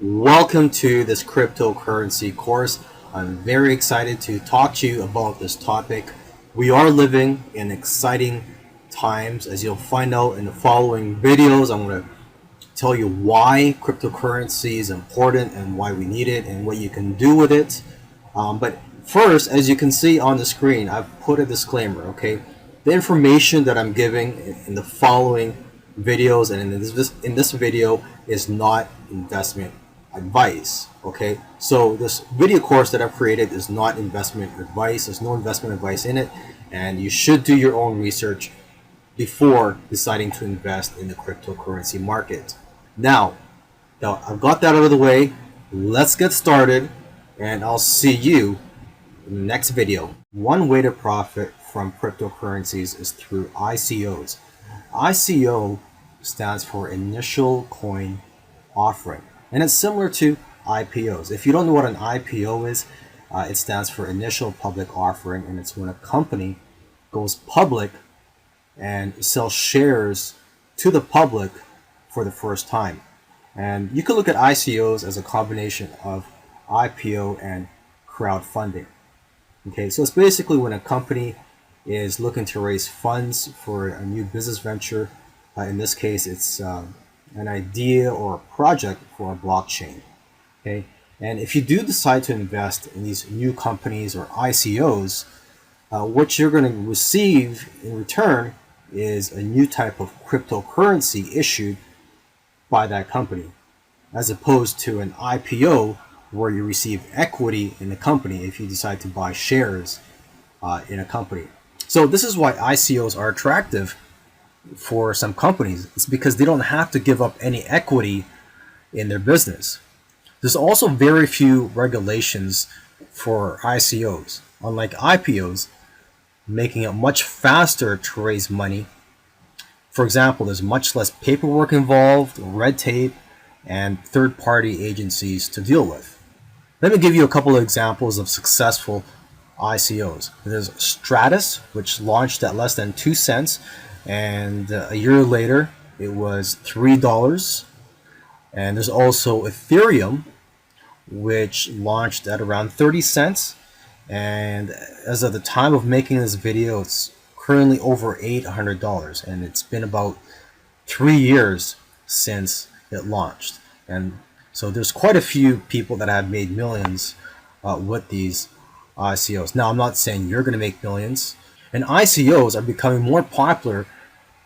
Welcome to this cryptocurrency course. I'm very excited to talk to you about this topic. We are living in exciting times, as you'll find out in the following videos. I'm going to tell you why cryptocurrency is important and why we need it and what you can do with it. But first, as you can see on the screen, I've put a disclaimer, okay? The information that I'm giving in the following videos and in this video is not investment advice. Okay, so this video course that I've created is not investment advice. There's no investment advice in it, and you should do your own research before deciding to invest in the cryptocurrency market. Now I've got that out of the way, let's get started, and I'll see you in the next video. One way to profit from cryptocurrencies is through ICOs. ICO stands for initial coin offering, and it's similar to IPOs. If you don't know what an IPO is, it stands for initial public offering, and it's when a company goes public and sells shares to the public for the first time. And you can look at ICOs as a combination of IPO and crowdfunding. Okay, so it's basically when a company is looking to raise funds for a new business venture. In this case, it's an idea or a project for a blockchain. Okay, and if you do decide to invest in these new companies or ICOs, what you're going to receive in return is a new type of cryptocurrency issued by that company, as opposed to an IPO where you receive equity in the company if you decide to buy shares in a company. So this is why ICOs are attractive for some companies. It's because they don't have to give up any equity in their business. There's also very few regulations for ICOs, unlike IPOs, making it much faster to raise money. For example, there's much less paperwork involved, red tape, and third-party agencies to deal with. Let me give you a couple of examples of successful ICOs. There's Stratus, which launched at less than 2 cents, and a year later it was $3. And there's also Ethereum, which launched at around 30 cents, and as of the time of making this video, it's currently over $800, and it's been about 3 years since it launched. And so there's quite a few people that have made millions with these ICOs. Now, I'm not saying you're going to make millions, and ICOs are becoming more popular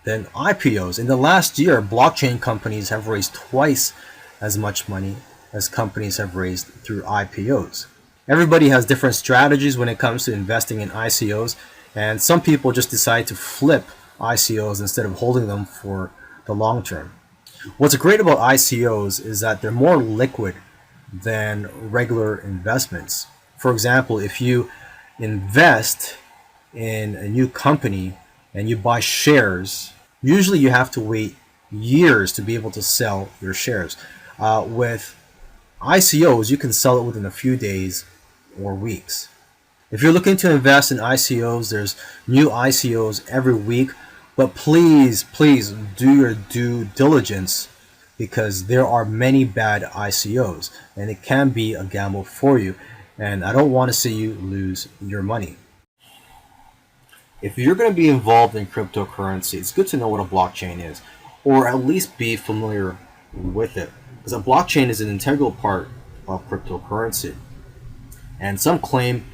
than IPOs. In the last year, blockchain companies have raised twice as much money as companies have raised through IPOs. Everybody has different strategies when it comes to investing in ICOs, and some people just decide to flip ICOs instead of holding them for the long term. What's great about ICOs is that they're more liquid than regular investments. For example, if you invest in a new company and you buy shares, usually you have to wait years to be able to sell your shares. With ICOs, you can sell it within a few days or weeks. If you're looking to invest in ICOs, there's new ICOs every week, but please do your due diligence, because there are many bad ICOs and it can be a gamble for you, and I don't want to see you lose your money. If you're going to be involved in cryptocurrency, it's good to know what a blockchain is, or at least be familiar with it, because a blockchain is an integral part of cryptocurrency. And some claim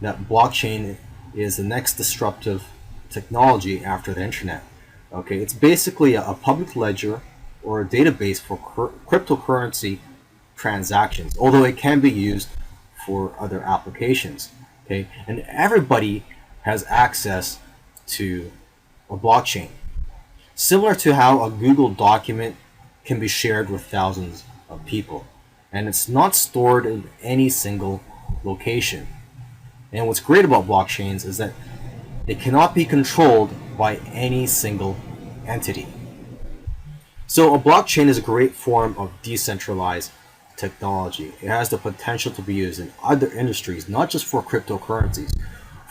that blockchain is the next disruptive technology after the internet. Okay, it's basically a public ledger or a database for cryptocurrency transactions, although it can be used for other applications. Okay, and everybody has access to a blockchain, similar to how a Google document can be shared with thousands of people, and it's not stored in any single location. And what's great about blockchains is that they cannot be controlled by any single entity. So a blockchain is a great form of decentralized technology. It has the potential to be used in other industries, not just for cryptocurrencies.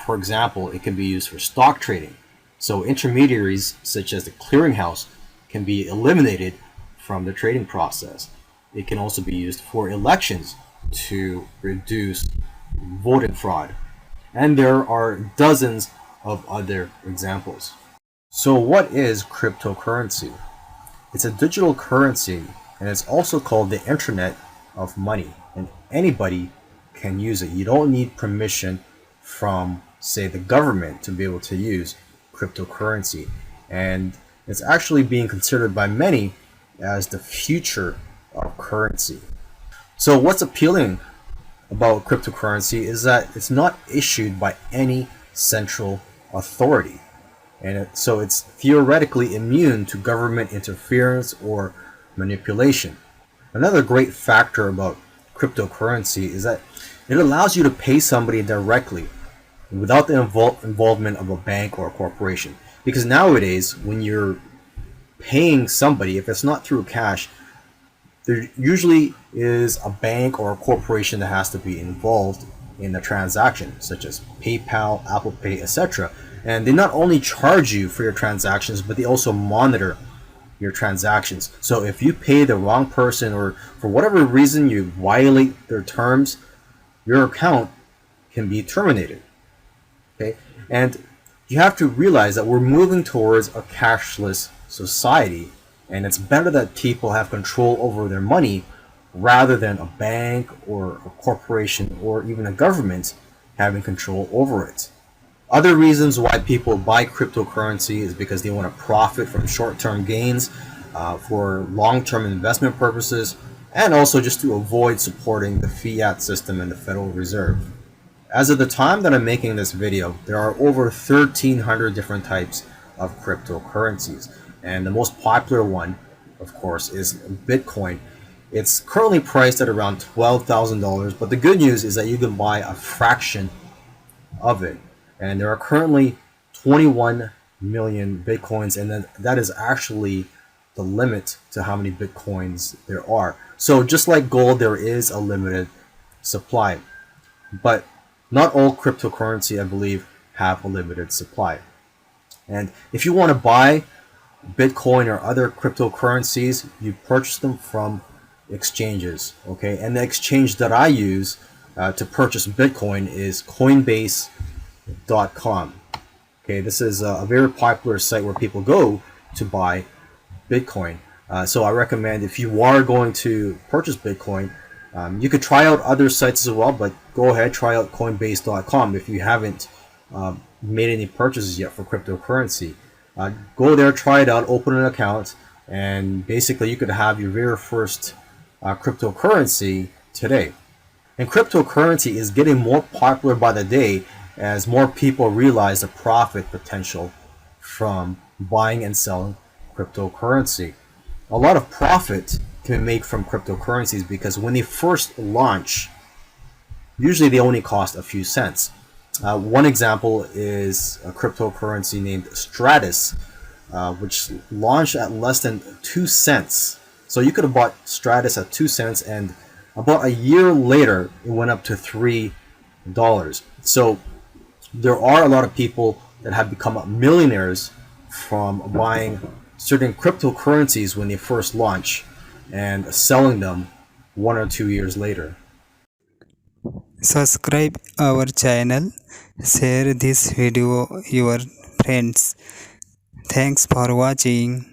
For example, it can be used for stock trading. So intermediaries such as the clearinghouse can be eliminated from the trading process. It can also be used for elections to reduce voting fraud. And there are dozens of other examples. So, what is cryptocurrency? It's a digital currency, and it's also called the Internet of Money, and anybody can use it. You don't need permission from, say, the government to be able to use cryptocurrency. And it's actually being considered by many as the future of currency. So, what's appealing about cryptocurrency is that it's not issued by any central authority. So it's theoretically immune to government interference or manipulation. Another great factor about cryptocurrency is that it allows you to pay somebody directly without the involvement of a bank or a corporation. Because nowadays, when you're paying somebody, if it's not through cash, there usually is a bank or a corporation that has to be involved in the transaction, such as PayPal, Apple Pay, etc. And they not only charge you for your transactions, but they also monitor your transactions. So if you pay the wrong person or for whatever reason you violate their terms, your account can be terminated. Okay? And you have to realize that we're moving towards a cashless society, and it's better that people have control over their money rather than a bank or a corporation or even a government having control over it. Other reasons why people buy cryptocurrency is because they want to profit from short-term gains for long-term investment purposes, and also just to avoid supporting the fiat system and the Federal Reserve. As of the time that I'm making this video, there are over 1,300 different types of cryptocurrencies. And the most popular one, of course, is Bitcoin. It's currently priced at around $12,000, but the good news is that you can buy a fraction of it. And there are currently 21 million Bitcoins, and that is actually the limit to how many Bitcoins there are. So just like gold, there is a limited supply. But not all cryptocurrency, I believe, have a limited supply. And if you want to buy Bitcoin or other cryptocurrencies, you purchase them from exchanges, okay? And the exchange that I use to purchase Bitcoin is Coinbase.com. Okay, this is a very popular site where people go to buy Bitcoin. So I recommend, if you are going to purchase Bitcoin, you could try out other sites as well, but go ahead, try out Coinbase.com if you haven't made any purchases yet for cryptocurrency. Go there, try it out, open an account, and basically you could have your very first cryptocurrency today. And cryptocurrency is getting more popular by the day as more people realize the profit potential from buying and selling cryptocurrency. A lot of profit can be made from cryptocurrencies because when they first launch, usually they only cost a few cents. One example is a cryptocurrency named Stratus, which launched at less than 2 cents. So you could have bought Stratus at 2 cents, and about a year later, it went up to $3. So there are a lot of people that have become millionaires from buying certain cryptocurrencies when they first launch and selling them 1 or 2 years later. Subscribe our channel, share this video your friends. Thanks for watching.